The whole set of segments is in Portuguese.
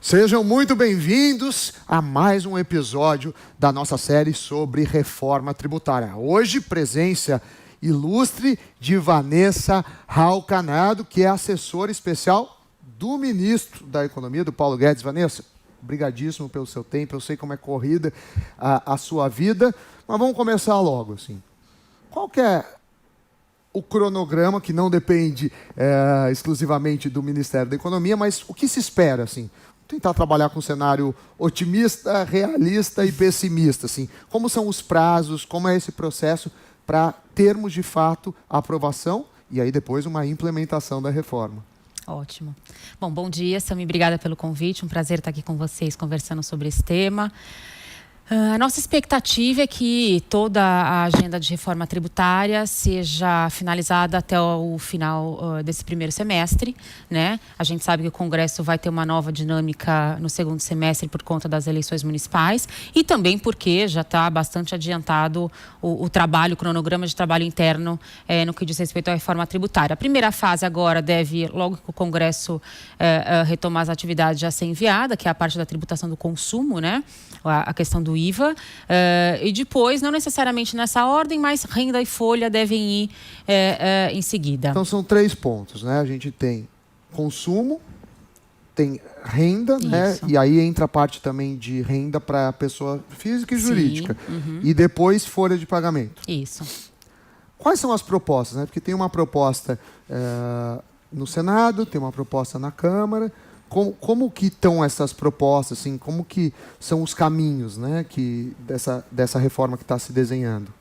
Sejam muito bem-vindos a mais um episódio da nossa série sobre reforma tributária. Hoje, presença ilustre de Vanessa Raul-Canado, que é assessora especial do ministro da Economia, do Paulo Guedes. Vanessa, obrigadíssimo pelo seu tempo, eu sei como é corrida a sua vida, mas vamos começar logo, assim. Qual que é o cronograma, que não depende exclusivamente do Ministério da Economia, mas o que se espera, assim? Tentar trabalhar com um cenário otimista, realista e pessimista, assim. Como são os prazos, como é esse processo para termos, de fato, a aprovação e aí depois uma implementação da reforma? Ótimo. Bom dia, Sami, obrigada pelo convite, um prazer estar aqui com vocês conversando sobre esse tema. A nossa expectativa é que toda a agenda de reforma tributária seja finalizada até o final desse primeiro semestre, né? A gente sabe que o Congresso vai ter uma nova dinâmica no segundo semestre por conta das eleições municipais e também porque já está bastante adiantado o trabalho, o cronograma de trabalho interno no que diz respeito à reforma tributária. A primeira fase agora deve, logo que o Congresso retomar as atividades, já ser enviada, que é a parte da tributação do consumo, né? A questão do IVA, e depois, não necessariamente nessa ordem, mas renda e folha devem ir em seguida. Então são 3 pontos, né? A gente tem consumo, tem renda, né? E aí entra a parte também de renda para pessoa física e jurídica. E depois folha de pagamento. Isso. Quais são as propostas, né? Porque tem uma proposta no Senado, tem uma proposta na Câmara. Como que estão essas propostas, assim, como que são os caminhos, né, dessa reforma que está se desenhando?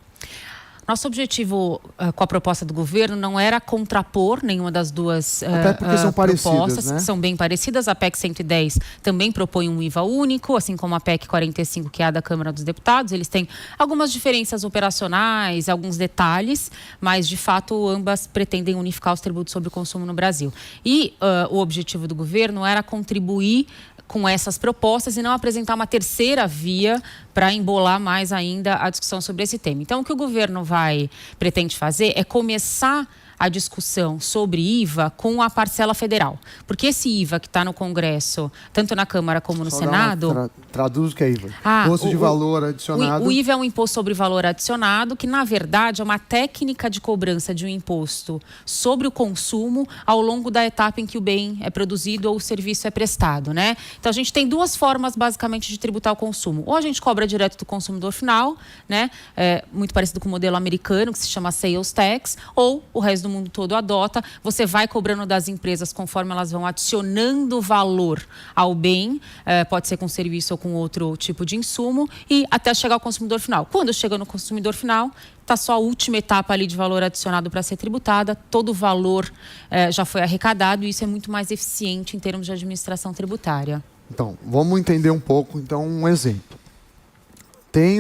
Nosso objetivo com a proposta do governo não era contrapor nenhuma das duas até porque são propostas, né? Que são bem parecidas. A PEC 110 também propõe um IVA único, assim como a PEC 45, que é a da Câmara dos Deputados. Eles têm algumas diferenças operacionais, alguns detalhes, mas, de fato, ambas pretendem unificar os tributos sobre o consumo no Brasil. E o objetivo do governo era contribuir com essas propostas e não apresentar uma terceira via para embolar mais ainda a discussão sobre esse tema. Então, o que o governo pretende fazer é começar a discussão sobre IVA com a parcela federal. Porque esse IVA que está no Congresso, tanto na Câmara como no Senado... Traduz o que é IVA. Imposto de valor adicionado. O IVA é um imposto sobre valor adicionado, que, na verdade, é uma técnica de cobrança de um imposto sobre o consumo ao longo da etapa em que o bem é produzido ou o serviço é prestado, né? Então, a gente tem 2 formas, basicamente, de tributar o consumo. Ou a gente cobra direto do consumidor final, né? Muito parecido com o modelo americano, que se chama Sales Tax, ou o resto do mundo todo adota. Você vai cobrando das empresas conforme elas vão adicionando valor ao bem, pode ser com serviço ou com outro tipo de insumo, e até chegar ao consumidor final. Quando chega no consumidor final, está só a última etapa ali de valor adicionado para ser tributada, todo o valor já foi arrecadado, e isso é muito mais eficiente em termos de administração tributária. Então, vamos entender um pouco, então, um exemplo. Tem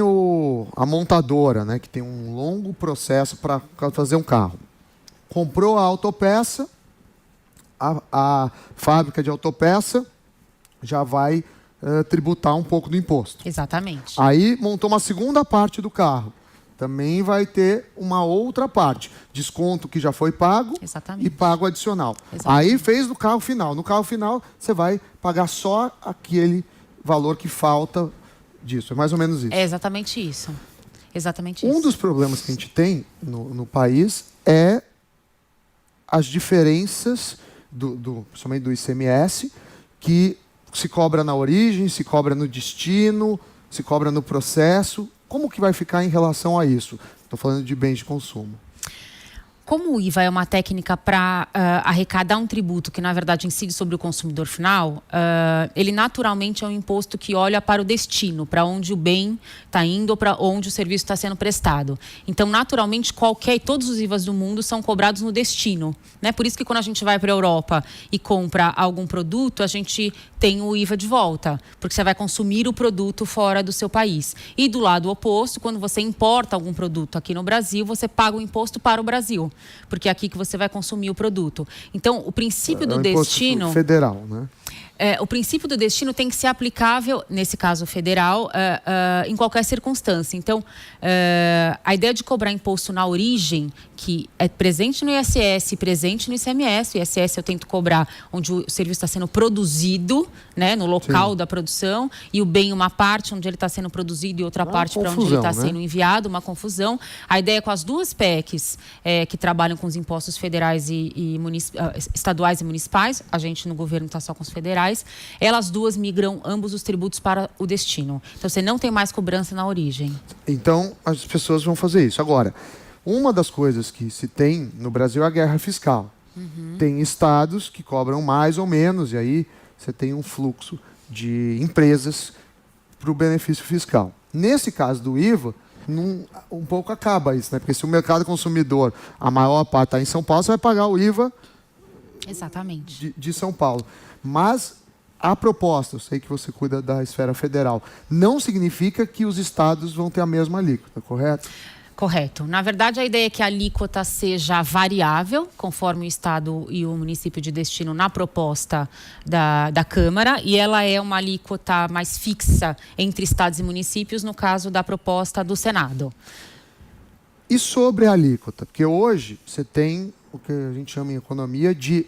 a montadora, né, que tem um longo processo para fazer um carro. Comprou a autopeça, a fábrica de autopeça já vai tributar um pouco do imposto. Exatamente. Aí montou uma segunda parte do carro. Também vai ter uma outra parte. Desconto que já foi pago. Exatamente. E pago adicional. Exatamente. Aí fez no carro final. No carro final, você vai pagar só aquele valor que falta disso. É mais ou menos isso. É exatamente isso. Exatamente isso. Um dos problemas que a gente tem no país é as diferenças, principalmente do ICMS, que se cobra na origem, se cobra no destino, se cobra no processo. Como que vai ficar em relação a isso? Estou falando de bens de consumo. Como o IVA é uma técnica para arrecadar um tributo que, na verdade, incide sobre o consumidor final, ele naturalmente é um imposto que olha para o destino, para onde o bem está indo ou para onde o serviço está sendo prestado. Então, naturalmente, todos os IVAs do mundo são cobrados no destino, né? Por isso que quando a gente vai para a Europa e compra algum produto, a gente tem o IVA de volta, porque você vai consumir o produto fora do seu país. E do lado oposto, quando você importa algum produto aqui no Brasil, você paga o imposto para o Brasil, porque é aqui que você vai consumir o produto. Então, o princípio do destino... federal, né? o princípio do destino tem que ser aplicável, nesse caso federal, em qualquer circunstância. Então, a ideia de cobrar imposto na origem, que é presente no ISS, presente no ICMS. O ISS eu tento cobrar onde o serviço está sendo produzido, né, no local da produção, e o bem uma parte onde ele está sendo produzido e outra parte para onde ele está sendo enviado, uma confusão. A ideia é com as duas PECs que trabalham com os impostos federais e estaduais e municipais, a gente no governo está só com os federais, elas duas migram ambos os tributos para o destino. Então você não tem mais cobrança na origem. Então as pessoas vão fazer isso. Agora, uma das coisas que se tem no Brasil é a guerra fiscal. Tem estados que cobram mais ou menos, e aí você tem um fluxo de empresas para o benefício fiscal. Nesse caso do IVA, um pouco acaba isso, né? Porque se o mercado consumidor, a maior parte está em São Paulo, você vai pagar o IVA de São Paulo. Mas a proposta, eu sei que você cuida da esfera federal, não significa que os estados vão ter a mesma alíquota, correto? Correto. Na verdade, a ideia é que a alíquota seja variável, conforme o estado e o município de destino na proposta da Câmara, e ela é uma alíquota mais fixa entre estados e municípios, no caso da proposta do Senado. E sobre a alíquota? Porque hoje você tem o que a gente chama em economia de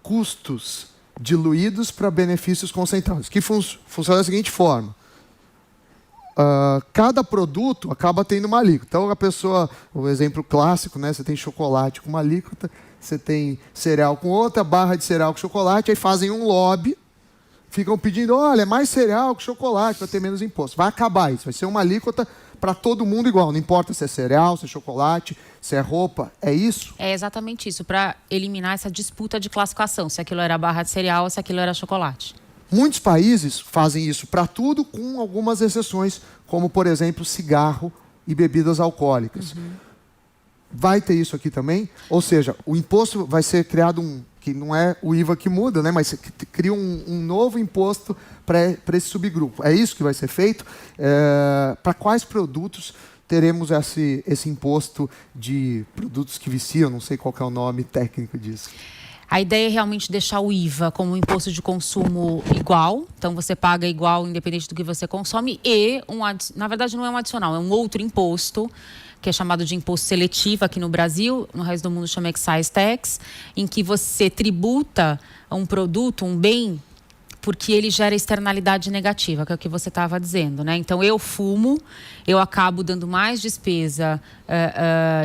custos diluídos para benefícios concentrados, que funciona da seguinte forma. Cada produto acaba tendo uma alíquota. Então, a pessoa, o exemplo clássico, né? Você tem chocolate com uma alíquota, você tem cereal com outra, barra de cereal com chocolate, aí fazem um lobby, ficam pedindo, olha, mais cereal que chocolate, para ter menos imposto. Vai acabar isso, vai ser uma alíquota para todo mundo igual, não importa se é cereal, se é chocolate, se é roupa, é isso? É exatamente isso, para eliminar essa disputa de classificação, se aquilo era barra de cereal ou se aquilo era chocolate. Muitos países fazem isso para tudo, com algumas exceções, como, por exemplo, cigarro e bebidas alcoólicas. Vai ter isso aqui também? Ou seja, o imposto vai ser criado, que não é o IVA que muda, né? Mas você cria um novo imposto para esse subgrupo. É isso que vai ser feito? Para quais produtos teremos esse imposto de produtos que viciam? Não sei qual que é o nome técnico disso. A ideia é realmente deixar o IVA como um imposto de consumo igual. Então, você paga igual, independente do que você consome. E, na verdade, não é um adicional, é um outro imposto, que é chamado de imposto seletivo aqui no Brasil. No resto do mundo chama excise tax, em que você tributa um produto, um bem, porque ele gera externalidade negativa, que é o que você estava dizendo, né? Então, eu fumo, eu acabo dando mais despesa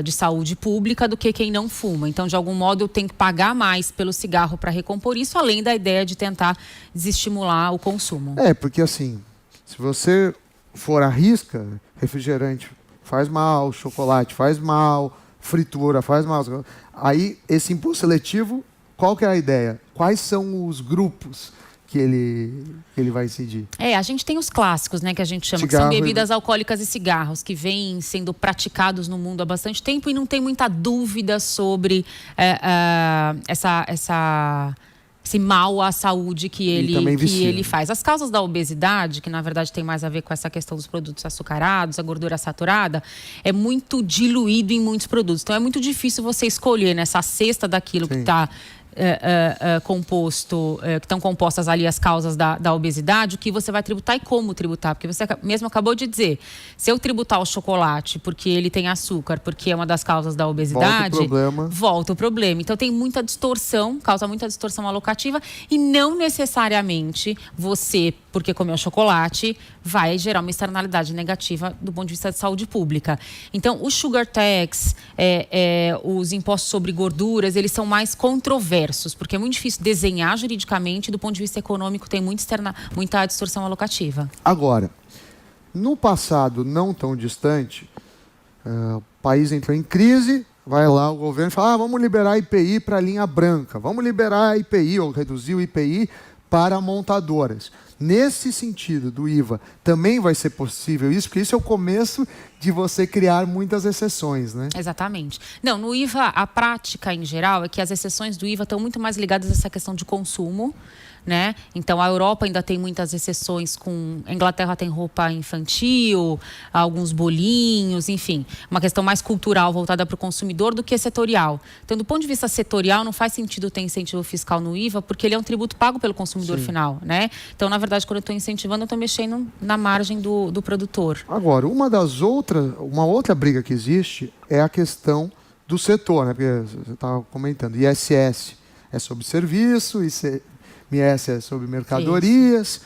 de saúde pública do que quem não fuma. Então, de algum modo, eu tenho que pagar mais pelo cigarro para recompor isso, além da ideia de tentar desestimular o consumo. Porque assim, se você for à risca, refrigerante faz mal, chocolate faz mal, fritura faz mal. Aí, esse imposto seletivo, qual que é a ideia? Quais são os grupos que ele vai incidir? A gente tem os clássicos, né, que a gente chama, cigarro, que são bebidas alcoólicas e cigarros, que vêm sendo praticados no mundo há bastante tempo e não tem muita dúvida sobre esse mal à saúde que ele faz. As causas da obesidade, que na verdade tem mais a ver com essa questão dos produtos açucarados, a gordura saturada, é muito diluído em muitos produtos. Então é muito difícil você escolher nessa cesta daquilo que está composto, que estão compostas ali as causas da obesidade, o que você vai tributar e como tributar. Porque você mesmo acabou de dizer, se eu tributar o chocolate porque ele tem açúcar, porque é uma das causas da obesidade, volta o problema. Então tem muita distorção, causa muita distorção alocativa e não necessariamente você, porque comeu chocolate, vai gerar uma externalidade negativa do ponto de vista de saúde pública. Então, o sugar tax, os impostos sobre gorduras, eles são mais controversos, porque é muito difícil desenhar juridicamente e do ponto de vista econômico tem muita distorção alocativa. Agora, no passado não tão distante, o país entrou em crise, vai lá o governo e fala, vamos liberar a IPI para a linha branca, vamos liberar a IPI ou reduzir o IPI para montadoras. Nesse sentido do IVA, também vai ser possível isso? Porque isso é o começo de você criar muitas exceções, né? Exatamente. Não, no IVA, a prática em geral é que as exceções do IVA estão muito mais ligadas a essa questão de consumo, né? Então, a Europa ainda tem muitas exceções a Inglaterra tem roupa infantil, alguns bolinhos, enfim. Uma questão mais cultural voltada para o consumidor do que setorial. Então, do ponto de vista setorial, não faz sentido ter incentivo fiscal no IVA, porque ele é um tributo pago pelo consumidor final, né? Então, na verdade, quando eu estou incentivando, eu estou mexendo na margem do produtor. Agora, uma outra briga que existe é a questão do setor, né? Porque você estava comentando, ISS é sobre serviço, ICMS é sobre mercadorias,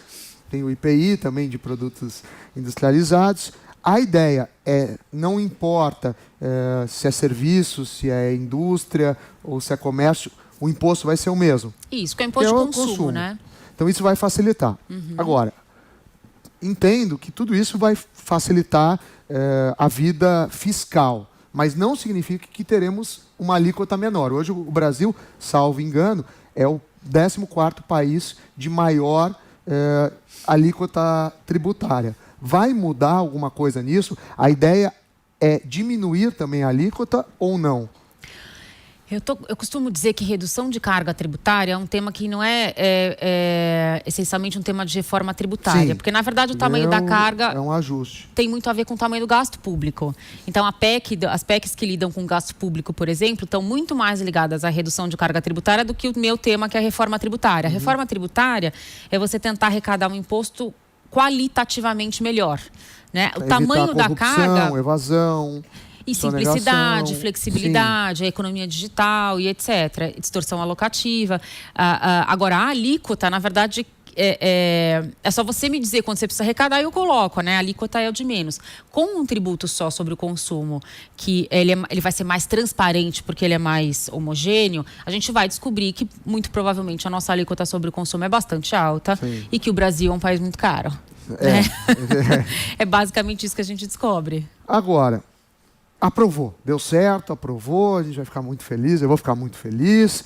tem o IPI também de produtos industrializados. A ideia é, não importa se é serviço, se é indústria ou se é comércio, o imposto vai ser o mesmo. Isso, que é o imposto de consumo, né? Então isso vai facilitar. Agora, entendo que tudo isso vai facilitar a vida fiscal, mas não significa que teremos uma alíquota menor. Hoje o Brasil, salvo engano, é o 14º país de maior alíquota tributária. Vai mudar alguma coisa nisso? A ideia é diminuir também a alíquota ou não? Eu costumo dizer que redução de carga tributária é um tema que não é essencialmente um tema de reforma tributária. Sim, porque, na verdade, o tamanho da carga é um ajuste. Tem muito a ver com o tamanho do gasto público. Então, as PECs que lidam com gasto público, por exemplo, estão muito mais ligadas à redução de carga tributária do que o meu tema, que é a reforma tributária. A reforma tributária é você tentar arrecadar um imposto qualitativamente melhor, né? O tamanho da carga, evasão e simplicidade, flexibilidade, sim, a economia digital e etc. Distorção alocativa. Agora, a alíquota, na verdade, é só você me dizer quando você precisa arrecadar e eu coloco, né? A alíquota é o de menos. Com um tributo só sobre o consumo, que ele vai ser mais transparente porque ele é mais homogêneo, a gente vai descobrir que, muito provavelmente, a nossa alíquota sobre o consumo é bastante alta, sim, e que o Brasil é um país muito caro. Né? É basicamente isso que a gente descobre. Agora, aprovou, deu certo, aprovou, a gente vai ficar muito feliz, eu vou ficar muito feliz.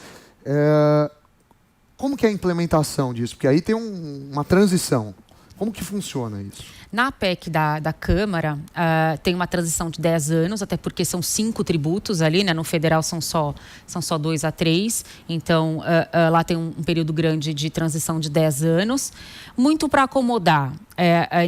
Como que é a implementação disso? Porque aí tem uma transição. Como que funciona isso? Na PEC da Câmara, tem uma transição de 10 anos, até porque são 5 tributos ali, né? No federal são só 2 a 3. Então, lá tem um período grande de transição de 10 anos. Muito para acomodar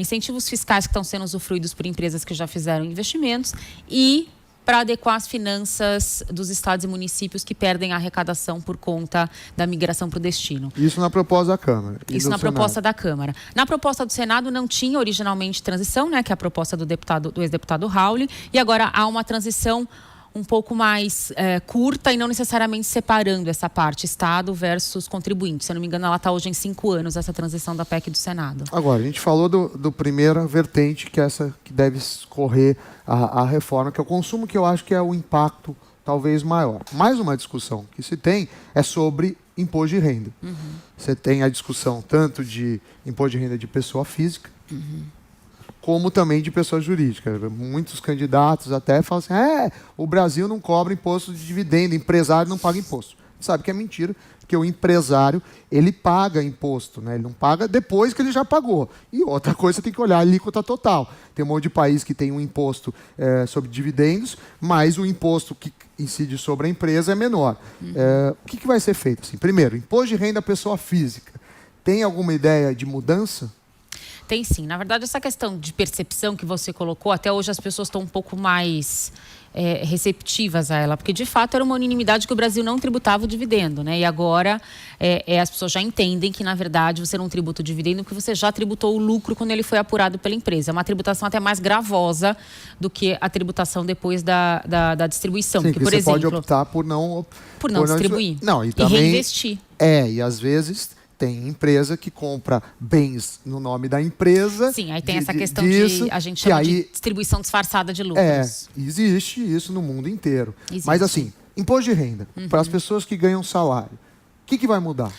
incentivos fiscais que estão sendo usufruídos por empresas que já fizeram investimentos e para adequar as finanças dos estados e municípios que perdem a arrecadação por conta da migração para o destino. Isso na proposta da Câmara. Isso na proposta da Câmara. Na proposta do Senado não tinha originalmente transição, né, que é a proposta do ex-deputado Raul, e agora há uma transição um pouco mais curta e não necessariamente separando essa parte, Estado versus contribuinte. Se eu não me engano, ela está hoje em 5 anos, essa transição da PEC do Senado. Agora, a gente falou do primeira vertente, que é essa que deve escorrer a reforma, que é o consumo, que eu acho que é o impacto talvez maior. Mais uma discussão que se tem é sobre imposto de renda. Você tem a discussão tanto de imposto de renda de pessoa física, como também de pessoa jurídica. Muitos candidatos até falam assim, o Brasil não cobra imposto de dividendo, empresário não paga imposto. Sabe que é mentira, porque o empresário, ele paga imposto, né? Ele não paga depois que ele já pagou. E outra coisa, você tem que olhar a alíquota total. Tem um monte de país que tem um imposto sobre dividendos, mas o imposto que incide sobre a empresa é menor. O que vai ser feito? Assim, primeiro, imposto de renda à pessoa física. Tem alguma ideia de mudança? Tem sim. Na verdade, essa questão de percepção que você colocou, até hoje as pessoas estão um pouco mais receptivas a ela, porque de fato era uma unanimidade que o Brasil não tributava o dividendo, né? E agora as pessoas já entendem que, na verdade, você não tributa o dividendo porque você já tributou o lucro quando ele foi apurado pela empresa. É uma tributação até mais gravosa do que a tributação depois da distribuição. Sim, porque, por exemplo, pode optar por não distribuir. Não, e também reinvestir. E às vezes tem empresa que compra bens no nome da empresa. Sim, aí tem essa questão de a gente chama de distribuição disfarçada de lucros. Existe isso no mundo inteiro. Existe. Mas assim, imposto de renda, para as pessoas que ganham salário, o que vai mudar?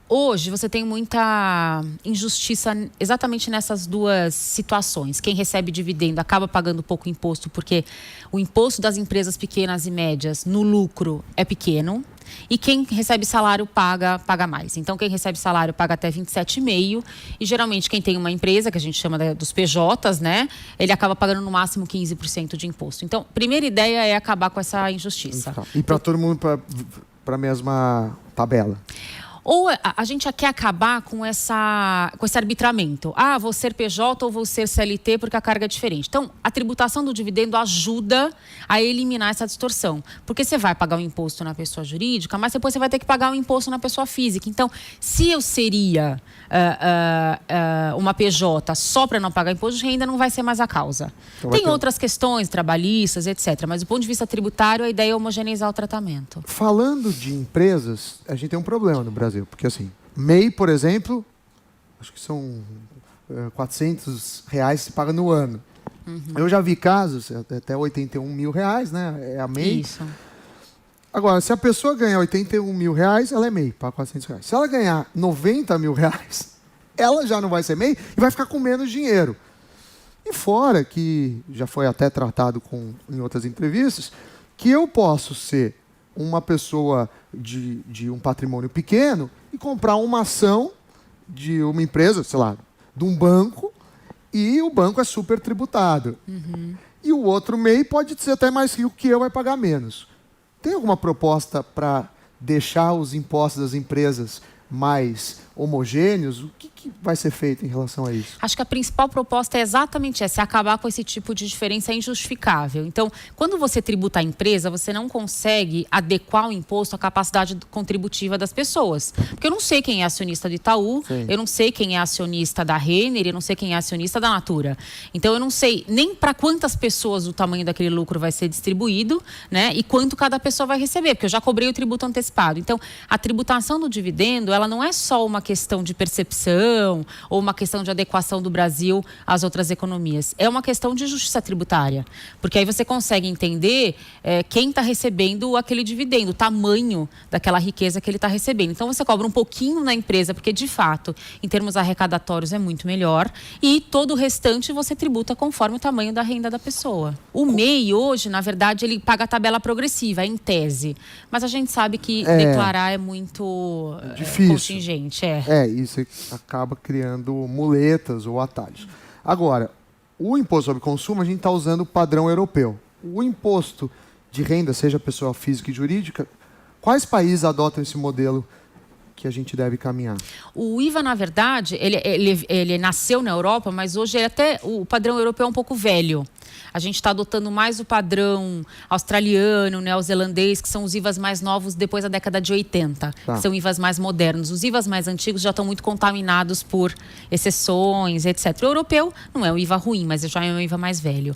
Hoje você tem muita injustiça exatamente nessas duas situações. Quem recebe dividendo acaba pagando pouco imposto porque o imposto das empresas pequenas e médias no lucro é pequeno. E quem recebe salário paga mais. Então, quem recebe salário paga até 27,5%. E, geralmente, quem tem uma empresa, que a gente chama dos PJs, né? Ele acaba pagando no máximo 15% de imposto. Então, a primeira ideia é acabar com essa injustiça. E para todo mundo para a mesma tabela? Ou a gente quer acabar com esse arbitramento. Vou ser PJ ou vou ser CLT porque a carga é diferente. Então, a tributação do dividendo ajuda a eliminar essa distorção. Porque você vai pagar o imposto na pessoa jurídica, mas depois você vai ter que pagar o imposto na pessoa física. Então, se eu seria uma PJ só para não pagar imposto de renda, não vai ser mais a causa. Então tem outras questões trabalhistas, etc. Mas do ponto de vista tributário, a ideia é homogeneizar o tratamento. Falando de empresas, a gente tem um problema no Brasil. Porque assim, MEI, por exemplo, acho que são R$400 que se paga no ano. Eu já vi casos, até R$81 mil, né? É a MEI. Isso. Agora, se a pessoa ganhar R$81 mil, ela é MEI, paga R$400. Se ela ganhar R$90 mil, ela já não vai ser MEI e vai ficar com menos dinheiro. E fora que, já foi até tratado em outras entrevistas, que eu posso ser uma pessoa de um patrimônio pequeno e comprar uma ação de uma empresa, sei lá, de um banco, e o banco é super tributado. E o outro MEI pode ser até mais rico que eu, vai pagar menos. Tem alguma proposta para deixar os impostos das empresas mais homogêneos? O que vai ser feito em relação a isso? Acho que a principal proposta é exatamente essa, é acabar com esse tipo de diferença injustificável. Então, quando você tributa a empresa, você não consegue adequar o imposto à capacidade contributiva das pessoas. Porque eu não sei quem é acionista do Itaú, eu não sei quem é acionista da Renner, eu não sei quem é acionista da Natura. Então, eu não sei nem para quantas pessoas o tamanho daquele lucro vai ser distribuído, né? E quanto cada pessoa vai receber, porque eu já cobrei o tributo antecipado. Então, a tributação do dividendo, ela não é só uma questão de percepção ou uma questão de adequação do Brasil às outras economias. É uma questão de justiça tributária. Porque aí você consegue entender quem está recebendo aquele dividendo, o tamanho daquela riqueza que ele está recebendo. Então, você cobra um pouquinho na empresa, porque, de fato, em termos arrecadatórios, é muito melhor. E todo o restante você tributa conforme o tamanho da renda da pessoa. O MEI, hoje, na verdade, ele paga a tabela progressiva, em tese. Mas a gente sabe que declarar é muito difícil. Contingente. Isso acaba criando muletas ou atalhos. Agora, o imposto sobre consumo, a gente está usando o padrão europeu. O imposto de renda, seja pessoa física e jurídica, quais países adotam esse modelo que a gente deve caminhar? O IVA, na verdade, ele nasceu na Europa, mas hoje o padrão europeu é um pouco velho. A gente está adotando mais o padrão australiano, neozelandês, que são os IVAs mais novos depois da década de 80, que são IVAs mais modernos. Os IVAs mais antigos já estão muito contaminados por exceções, etc. O europeu não é um IVA ruim, mas já é um IVA mais velho.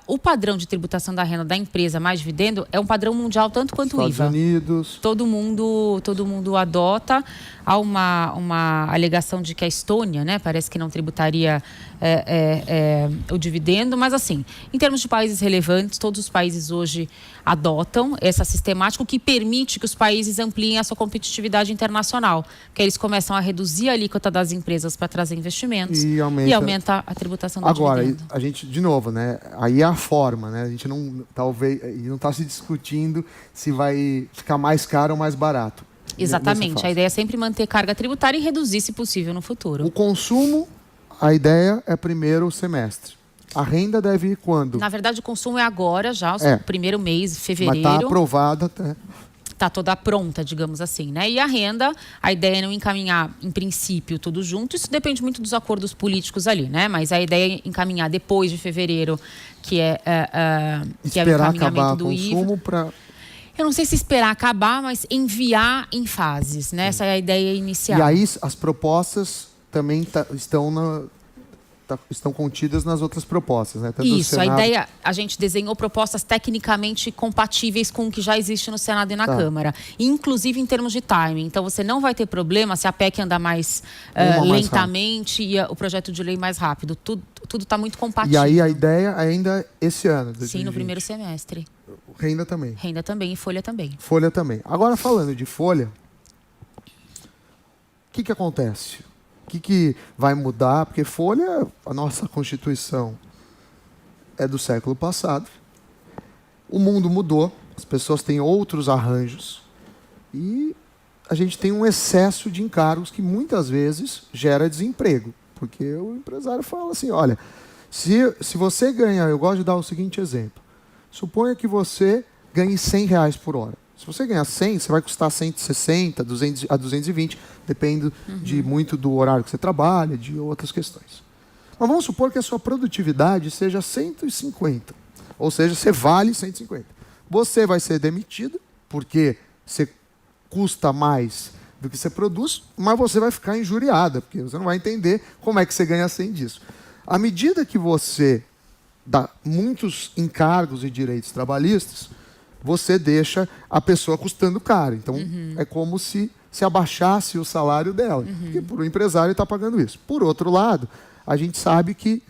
O padrão de tributação da renda da empresa mais dividendo é um padrão mundial tanto quanto o IVA. Estados Unidos. Todo mundo adota. Há uma alegação de que a Estônia, né, parece que não tributaria o dividendo, mas assim, em termos de países relevantes, todos os países hoje adotam essa sistemática, o que permite que os países ampliem a sua competitividade internacional, porque eles começam a reduzir a alíquota das empresas para trazer investimentos e aumenta a tributação do dividendo. Agora, a gente, de novo, né, aí é a forma, né, a gente não está se discutindo se vai ficar mais caro ou mais barato. Exatamente, a ideia é sempre manter carga tributária e reduzir, se possível, no futuro. O consumo, a ideia é primeiro semestre. A renda deve ir quando? Na verdade, o consumo é agora já, o primeiro mês, fevereiro. Mas está aprovada até. Está toda pronta, digamos assim, né? E a renda, a ideia é não encaminhar, em princípio, tudo junto. Isso depende muito dos acordos políticos ali, né? Mas a ideia é encaminhar depois de fevereiro, que é o encaminhamento do IVA. Consumo para... Eu não sei se esperar acabar, mas enviar em fases, né? Essa é a ideia inicial. E aí as propostas também estão contidas nas outras propostas, né? Tanto isso, a ideia, a gente desenhou propostas tecnicamente compatíveis com o que já existe no Senado e na Câmara, inclusive em termos de timing. Então, você não vai ter problema se a PEC andar mais lentamente e o projeto de lei mais rápido. Tudo está muito compatível. E aí a ideia ainda é esse ano, 2020. Sim, no primeiro semestre. Renda também. Renda também e folha também. Folha também. Agora, falando de folha, o que acontece? O que vai mudar? Porque folha, a nossa Constituição é do século passado. O mundo mudou, as pessoas têm outros arranjos e a gente tem um excesso de encargos que muitas vezes gera desemprego. Porque o empresário fala assim, olha, se você ganha, eu gosto de dar o seguinte exemplo. Suponha que você ganhe R$100 por hora. Se você ganhar 100, você vai custar 160, 200 a 220, depende de muito do horário que você trabalha, de outras questões. Mas vamos supor que a sua produtividade seja 150, ou seja, você vale 150. Você vai ser demitido, porque você custa mais do que você produz, mas você vai ficar injuriada, porque você não vai entender como é que você ganha 100 disso. À medida que você dá muitos encargos e direitos trabalhistas, você deixa a pessoa custando caro. Então, é como se abaixasse o salário dela, porque o empresário está pagando isso. Por outro lado, a gente sabe que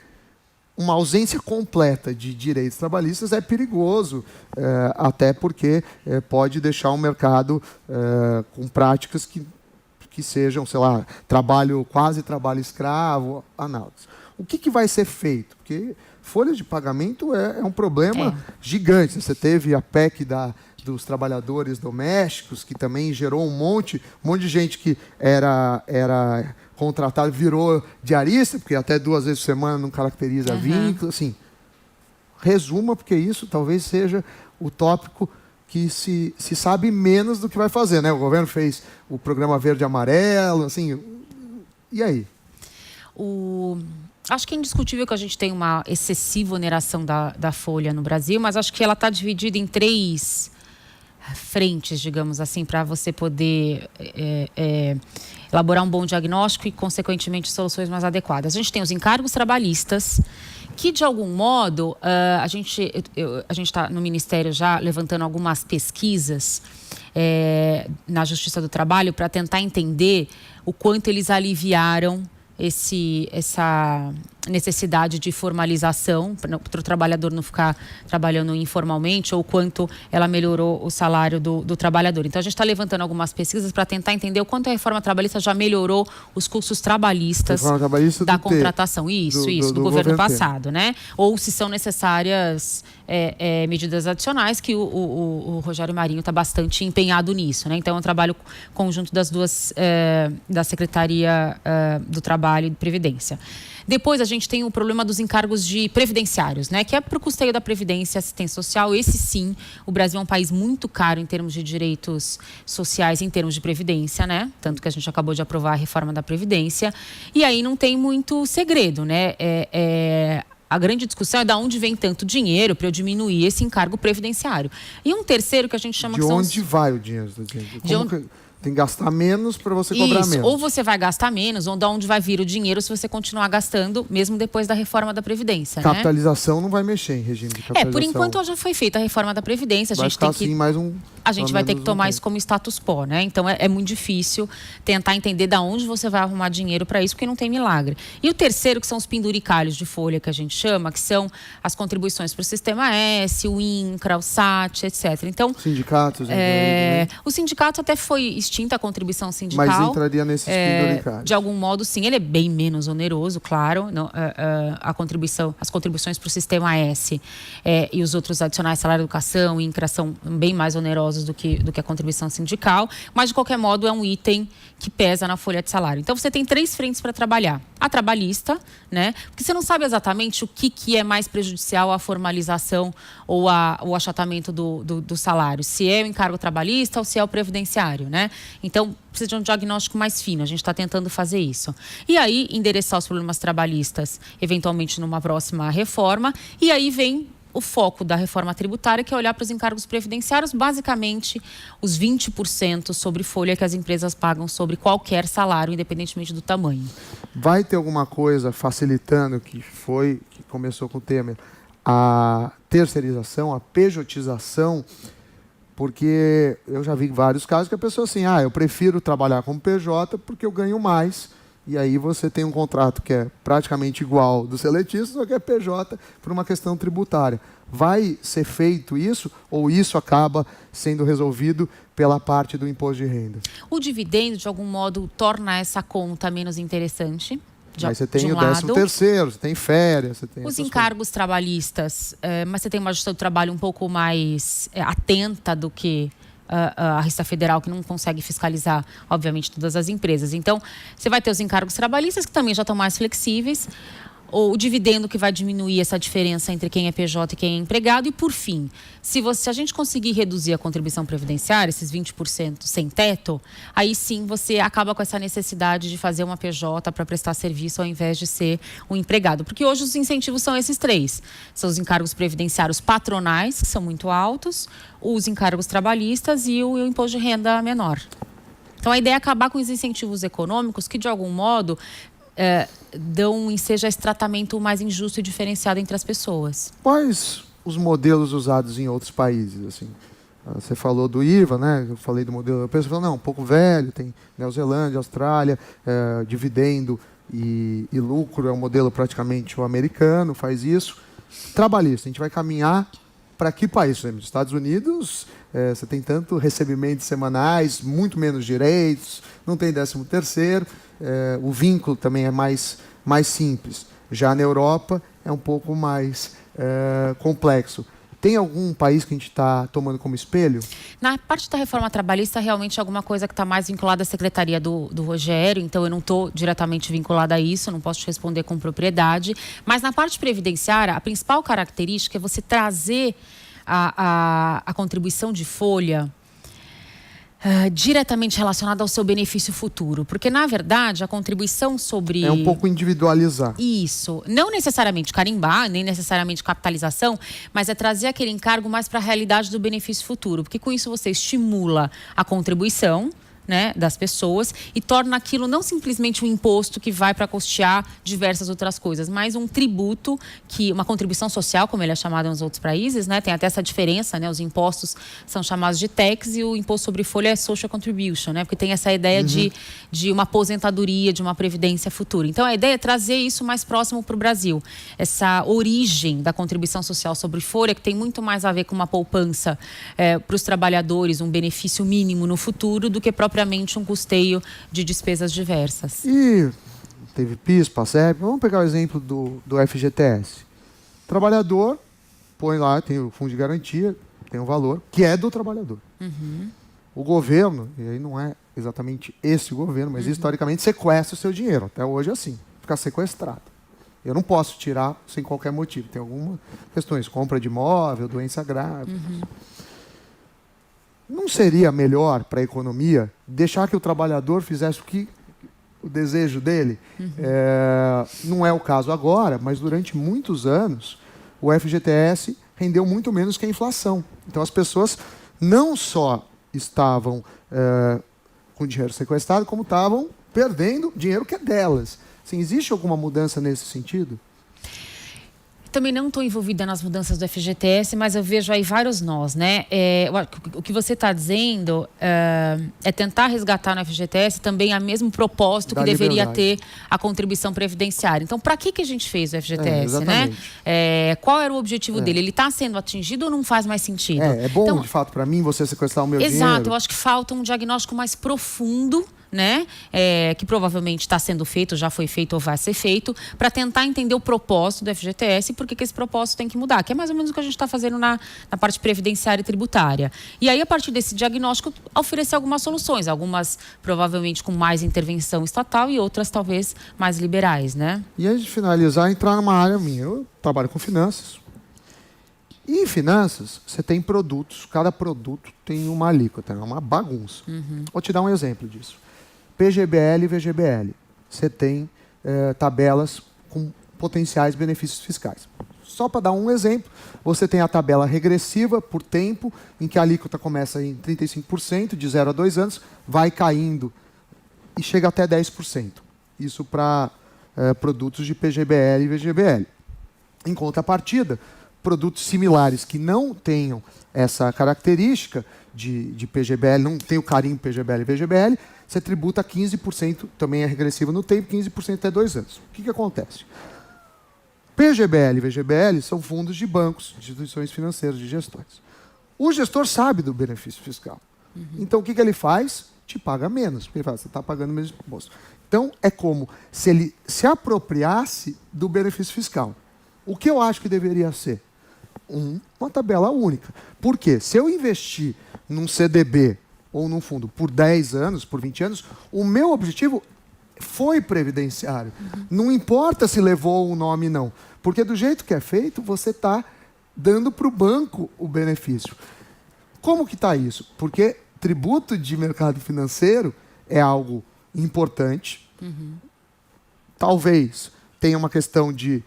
uma ausência completa de direitos trabalhistas é perigoso, até porque pode deixar o mercado com práticas que sejam, sei lá, quase trabalho escravo, análogas. O que vai ser feito? Porque folha de pagamento é um problema gigante. Você teve a PEC dos trabalhadores domésticos, que também gerou um monte de gente que era contratado, virou diarista, porque até 2 vezes por semana não caracteriza vínculo. Assim, resuma, porque isso talvez seja o tópico que se sabe menos do que vai fazer, né? O governo fez o programa verde e amarelo, assim, e aí? Acho que é indiscutível que a gente tem uma excessiva oneração da folha no Brasil, mas acho que ela está dividida em 3 frentes, digamos assim, para você poder elaborar um bom diagnóstico e, consequentemente, soluções mais adequadas. A gente tem os encargos trabalhistas, que, de algum modo, a gente está no Ministério já levantando algumas pesquisas na Justiça do Trabalho para tentar entender o quanto eles aliviaram essa necessidade de formalização para o trabalhador não ficar trabalhando informalmente, ou quanto ela melhorou o salário do trabalhador. Então, a gente está levantando algumas pesquisas para tentar entender o quanto a reforma trabalhista já melhorou os custos trabalhos da contratação. Isso, do governo passado, né? Ou se são necessárias medidas adicionais, que o Rogério Marinho está bastante empenhado nisso, né? Então, é um trabalho conjunto das duas, da Secretaria do Trabalho e de Previdência. Depois, a gente tem o problema dos encargos previdenciários, né? Que é para o custeio da Previdência e assistência social. Esse, sim, o Brasil é um país muito caro em termos de direitos sociais, em termos de Previdência, né? Tanto que a gente acabou de aprovar a reforma da Previdência. E aí não tem muito segredo, né? A grande discussão é de onde vem tanto dinheiro para eu diminuir esse encargo previdenciário. E um terceiro que a gente chama... De onde vai o dinheiro? Tem que gastar menos para você cobrar menos. Ou você vai gastar menos, ou de onde vai vir o dinheiro se você continuar gastando, mesmo depois da reforma da Previdência. Capitalização, né? Não vai mexer em regime de capitalização. Por enquanto já foi feita a reforma da Previdência. A gente vai ter que tomar isso como status quo, né? Então é muito difícil tentar entender de onde você vai arrumar dinheiro para isso, porque não tem milagre. E o terceiro, que são os penduricalhos de folha, que a gente chama, que são as contribuições para o Sistema S, o INCRA, o SAT, etc. Então, sindicatos. O sindicato até foi extinta a contribuição sindical. Mas entraria nesses penduricalhos. De algum modo, sim. Ele é bem menos oneroso, claro. As contribuições para o Sistema S e os outros adicionais, salário, educação, INCRA, são bem mais onerosos do que a contribuição sindical. Mas, de qualquer modo, é um item que pesa na folha de salário. Então, você tem 3 frentes para trabalhar. A trabalhista, né? Porque você não sabe exatamente o que é mais prejudicial à formalização ou o achatamento do salário. Se é o encargo trabalhista ou se é o previdenciário, né? Então, precisa de um diagnóstico mais fino. A gente está tentando fazer isso. E aí, endereçar os problemas trabalhistas, eventualmente numa próxima reforma. E aí vem o foco da reforma tributária, que é olhar para os encargos previdenciários, basicamente os 20% sobre folha que as empresas pagam sobre qualquer salário, independentemente do tamanho. Vai ter alguma coisa facilitando, que começou com o Temer, a terceirização, a pejotização? Porque eu já vi vários casos que a pessoa assim, eu prefiro trabalhar como PJ porque eu ganho mais. E aí você tem um contrato que é praticamente igual do seletista, só que é PJ por uma questão tributária. Vai ser feito isso ou isso acaba sendo resolvido pela parte do imposto de renda? O dividendo, de algum modo, torna essa conta menos interessante. Mas você tem o 13º, você tem férias, você tem os encargos trabalhistas, mas você tem uma justiça do trabalho um pouco mais atenta do que a Receita Federal, que não consegue fiscalizar, obviamente, todas as empresas. Então, você vai ter os encargos trabalhistas, que também já estão mais flexíveis, ou o dividendo, que vai diminuir essa diferença entre quem é PJ e quem é empregado. E, por fim, se a gente conseguir reduzir a contribuição previdenciária, esses 20% sem teto, aí sim você acaba com essa necessidade de fazer uma PJ para prestar serviço ao invés de ser um empregado. Porque hoje os incentivos são esses 3. São os encargos previdenciários patronais, que são muito altos, os encargos trabalhistas e o imposto de renda menor. Então, a ideia é acabar com os incentivos econômicos que, de algum modo, dão enseja esse tratamento mais injusto e diferenciado entre as pessoas. Quais os modelos usados em outros países, assim? Você falou do IVA, né? Eu falei do modelo europeu. Você falou, não, um pouco velho, tem Nova Zelândia, Austrália, dividendo e lucro é um modelo praticamente o americano, faz isso. Trabalhista, a gente vai caminhar para que país? Nos Estados Unidos, você tem tanto recebimentos semanais, muito menos direitos, não tem 13º, o vínculo também é mais simples. Já na Europa é um pouco mais complexo. Tem algum país que a gente está tomando como espelho? Na parte da reforma trabalhista, realmente é alguma coisa que está mais vinculada à secretaria do Rogério, então eu não estou diretamente vinculada a isso, não posso te responder com propriedade. Mas na parte previdenciária, a principal característica é você trazer a contribuição de folha diretamente relacionada ao seu benefício futuro. Porque, na verdade, a contribuição sobre... É um pouco individualizar. Isso. Não necessariamente carimbar, nem necessariamente capitalização, mas é trazer aquele encargo mais para a realidade do benefício futuro. Porque com isso você estimula a contribuição, né, das pessoas e torna aquilo não simplesmente um imposto que vai para custear diversas outras coisas, mas um tributo, uma contribuição social, como ele é chamado nos outros países, né, tem até essa diferença, né, os impostos são chamados de tax e o imposto sobre folha é social contribution, né, porque tem essa ideia de uma aposentadoria, de uma previdência futura. Então a ideia é trazer isso mais próximo para o Brasil, essa origem da contribuição social sobre folha, que tem muito mais a ver com uma poupança para os trabalhadores, um benefício mínimo no futuro, do que propriamente um custeio de despesas diversas. E teve PIS, PASEP, vamos pegar o exemplo do FGTS. Trabalhador põe lá, tem o fundo de garantia, tem um valor, que é do trabalhador. O governo, e aí não é exatamente esse governo, mas historicamente sequestra o seu dinheiro. Até hoje é assim, fica sequestrado. Eu não posso tirar sem qualquer motivo. Tem algumas questões, compra de imóvel, doença grave. Não seria melhor para a economia deixar que o trabalhador fizesse o desejo dele? Não é o caso agora, mas durante muitos anos o FGTS rendeu muito menos que a inflação. Então as pessoas não só estavam com dinheiro sequestrado, como estavam perdendo dinheiro que é delas. Assim, existe alguma mudança nesse sentido? Também não estou envolvida nas mudanças do FGTS, mas eu vejo aí vários nós, né? O que você está dizendo é tentar resgatar no FGTS também o mesmo propósito que deveria ter a contribuição previdenciária. Então, para que a gente fez o FGTS, né? Qual era o objetivo dele? Ele está sendo atingido ou não faz mais sentido? É bom, então, de fato, para mim, você sequestrar o meu dinheiro? Exato, eu acho que falta um diagnóstico mais profundo, né, que provavelmente está sendo feito, já foi feito ou vai ser feito, para tentar entender o propósito do FGTS e por que esse propósito tem que mudar, que é mais ou menos o que a gente está fazendo na parte previdenciária e tributária. E aí, a partir desse diagnóstico, oferecer algumas soluções, algumas provavelmente com mais intervenção estatal e outras talvez mais liberais, né? E antes de finalizar, entrar numa área minha. Eu trabalho com finanças. E em finanças, você tem produtos, cada produto tem uma alíquota, é uma bagunça. Vou te dar um exemplo disso. PGBL e VGBL. Você tem tabelas com potenciais benefícios fiscais. Só para dar um exemplo, você tem a tabela regressiva por tempo, em que a alíquota começa em 35%, de 0 a 2 anos, vai caindo e chega até 10%. Isso para produtos de PGBL e VGBL. Em contrapartida, produtos similares que não tenham essa característica de PGBL, não tem o carimbo PGBL e VGBL, você tributa 15%, também é regressivo no tempo, 15% até 2 anos. O que acontece? PGBL e VGBL são fundos de bancos, de instituições financeiras, de gestões. O gestor sabe do benefício fiscal. Então, o que ele faz? Te paga menos, porque ele fala, você está pagando menos imposto. Então, é como se ele se apropriasse do benefício fiscal. O que eu acho que deveria ser? Uma tabela única. Por quê? Se eu investir num CDB ou num fundo por 10 anos, por 20 anos, o meu objetivo foi previdenciário. Não importa se levou o nome, não. Porque do jeito que é feito, você está dando para o banco o benefício. Como que está isso? Porque tributo de mercado financeiro é algo importante. Talvez tenha uma questão de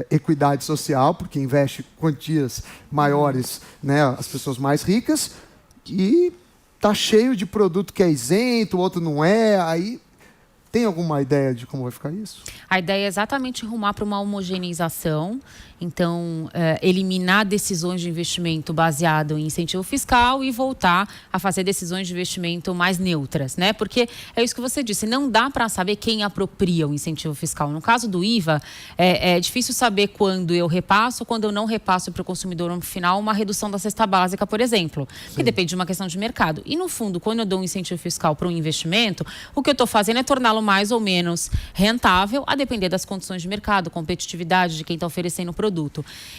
equidade social, porque investe quantias maiores, né, as pessoas mais ricas, e tá cheio de produto que é isento, o outro não é, aí tem alguma ideia de como vai ficar isso? A ideia é exatamente rumar para uma homogeneização. Então, eliminar decisões de investimento baseado em incentivo fiscal e voltar a fazer decisões de investimento mais neutras, né? Porque é isso que você disse, não dá para saber quem apropria o incentivo fiscal. No caso do IVA, é difícil saber quando eu repasso ou quando eu não repasso para o consumidor no final uma redução da cesta básica, por exemplo, que depende de uma questão de mercado. E, no fundo, quando eu dou um incentivo fiscal para um investimento, o que eu estou fazendo é torná-lo mais ou menos rentável, a depender das condições de mercado, competitividade de quem está oferecendo o produto.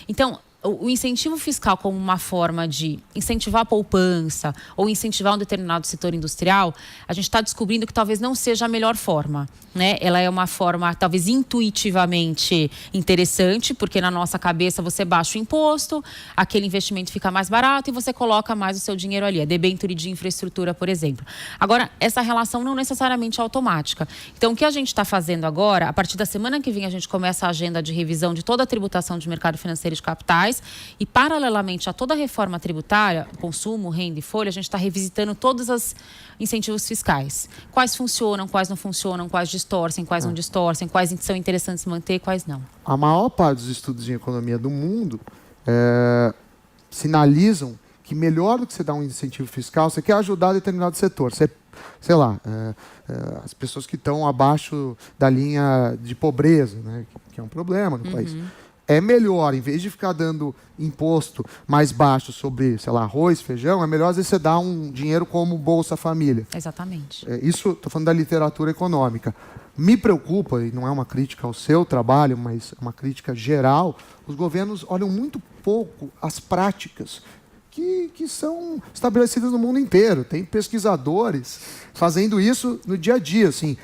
Então, o incentivo fiscal como uma forma de incentivar a poupança ou incentivar um determinado setor industrial, a gente está descobrindo que talvez não seja a melhor forma, né? Ela é uma forma, talvez, intuitivamente interessante, porque na nossa cabeça você baixa o imposto, aquele investimento fica mais barato e você coloca mais o seu dinheiro ali. É debênture de infraestrutura, por exemplo. Agora, essa relação não necessariamente é automática. Então, o que a gente está fazendo agora, a partir da semana que vem, a gente começa a agenda de revisão de toda a tributação de mercado financeiro e de capitais. E, paralelamente a toda a reforma tributária, consumo, renda e folha, a gente está revisitando todos os incentivos fiscais. Quais funcionam, quais não funcionam, quais distorcem, quais não distorcem, quais são interessantes manter, quais não. A maior parte dos estudos em economia do mundo sinalizam que melhor do que você dar um incentivo fiscal, você quer ajudar determinado setor. Você, sei lá, as pessoas que estão abaixo da linha de pobreza, né, que é um problema no país. É melhor, em vez de ficar dando imposto mais baixo sobre, sei lá, arroz, feijão, é melhor às vezes você dar um dinheiro como Bolsa Família. Exatamente. Isso, estou falando da literatura econômica. Me preocupa, e não é uma crítica ao seu trabalho, mas uma crítica geral, os governos olham muito pouco as práticas que são estabelecidas no mundo inteiro. Tem pesquisadores fazendo isso no dia a dia, assim.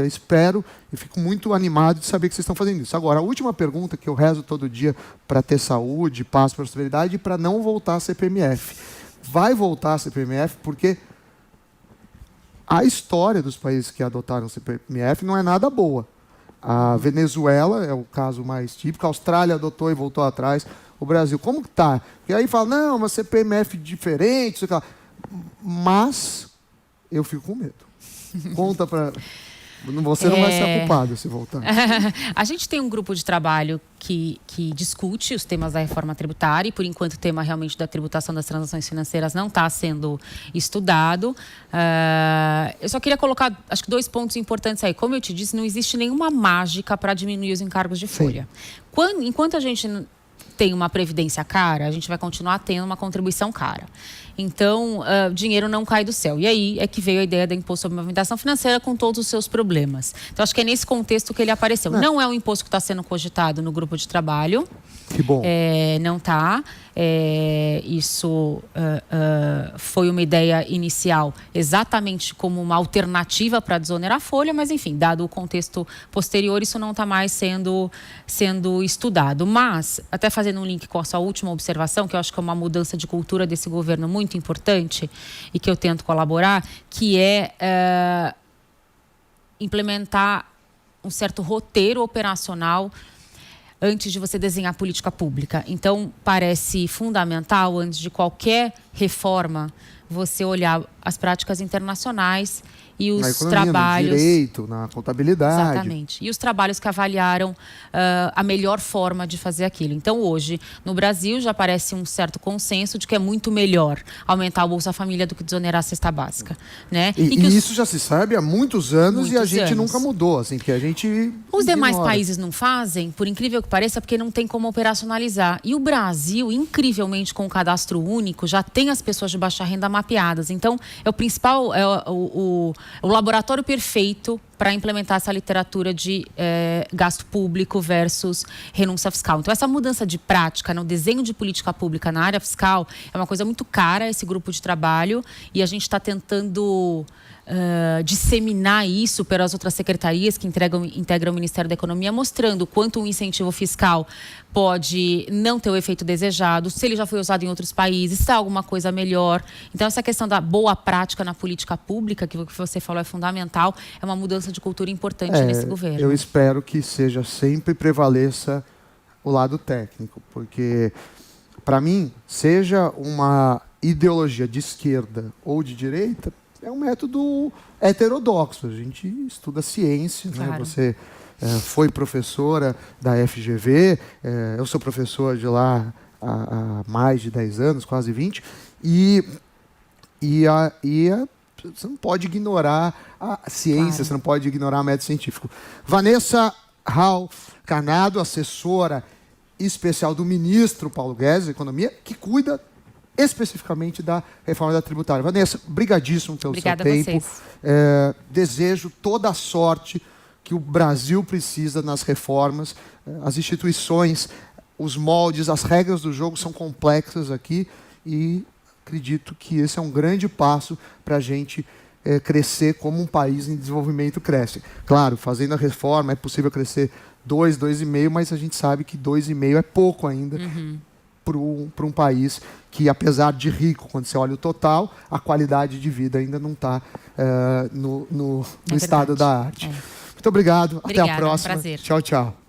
Espero e fico muito animado de saber que vocês estão fazendo isso. Agora, a última pergunta que eu rezo todo dia para ter saúde, paz, prosperidade e para não voltar a CPMF. Vai voltar a CPMF porque a história dos países que adotaram CPMF não é nada boa. A Venezuela é o caso mais típico, a Austrália adotou e voltou atrás. O Brasil, como que está? E aí fala, não, uma CPMF diferente, sei lá. Mas eu fico com medo. Conta para... Você não vai ser culpado se voltar. A gente tem um grupo de trabalho que discute os temas da reforma tributária e, por enquanto, o tema realmente da tributação das transações financeiras não está sendo estudado. Eu só queria colocar, acho que 2 pontos importantes aí. Como eu te disse, não existe nenhuma mágica para diminuir os encargos de folha. Enquanto a gente tem uma previdência cara, a gente vai continuar tendo uma contribuição cara. Então, dinheiro não cai do céu. E aí é que veio a ideia do imposto sobre movimentação financeira com todos os seus problemas. Então, acho que é nesse contexto que ele apareceu. Não é um imposto que está sendo cogitado no grupo de trabalho. Que bom. Não está. Isso foi uma ideia inicial exatamente como uma alternativa para desonerar a folha, mas, enfim, dado o contexto posterior, isso não está mais sendo estudado. Mas, até fazendo um link com a sua última observação, que eu acho que é uma mudança de cultura desse governo muito importante e que eu tento colaborar, que é implementar um certo roteiro operacional antes de você desenhar política pública. Então, parece fundamental, antes de qualquer reforma, você olhar as práticas internacionais e os na economia, trabalhos... no direito, na contabilidade. Exatamente. E os trabalhos que avaliaram a melhor forma de fazer aquilo. Então, hoje, no Brasil, já parece um certo consenso de que é muito melhor aumentar o Bolsa Família do que desonerar a cesta básica. Né? E isso já se sabe há muitos anos e a gente nunca mudou, assim, porque a gente Os demais países não fazem, por incrível que pareça, porque não tem como operacionalizar. E o Brasil, incrivelmente, com o cadastro único, já tem as pessoas de baixa renda mapeadas. Então, é o principal, o laboratório perfeito para implementar essa literatura de gasto público versus renúncia fiscal. Então, essa mudança de prática no desenho de política pública na área fiscal é uma coisa muito cara, esse grupo de trabalho, e a gente está tentando disseminar isso pelas outras secretarias que integram o Ministério da Economia, mostrando quanto um incentivo fiscal pode não ter o efeito desejado, se ele já foi usado em outros países, se há alguma coisa melhor. Então, essa questão da boa prática na política pública, que você falou é fundamental, é uma mudança de cultura importante nesse governo. Eu espero que sempre prevaleça o lado técnico, porque, para mim, seja uma ideologia de esquerda ou de direita é um método heterodoxo. A gente estuda ciência, Claro. né? Você foi professora da FGV, eu sou professor de lá há mais de 10 anos, quase 20, você não pode ignorar a ciência, Claro. você não pode ignorar o método científico. Vanessa Rahl-Canado, assessora especial do ministro Paulo Guedes, da Economia, que cuida especificamente da reforma da tributária. Vanessa, brigadíssimo pelo Obrigada seu a tempo. vocês. Desejo toda a sorte que o Brasil precisa nas reformas. As instituições, os moldes, as regras do jogo são complexas aqui e acredito que esse é um grande passo para a gente crescer como um país em desenvolvimento cresce. Claro, fazendo a reforma é possível crescer 2,5, mas a gente sabe que 2,5 é pouco ainda para um país que, apesar de rico, quando você olha o total, a qualidade de vida ainda não está no estado da arte. Muito obrigado. Até a Obrigada, próxima. prazer. Tchau, tchau.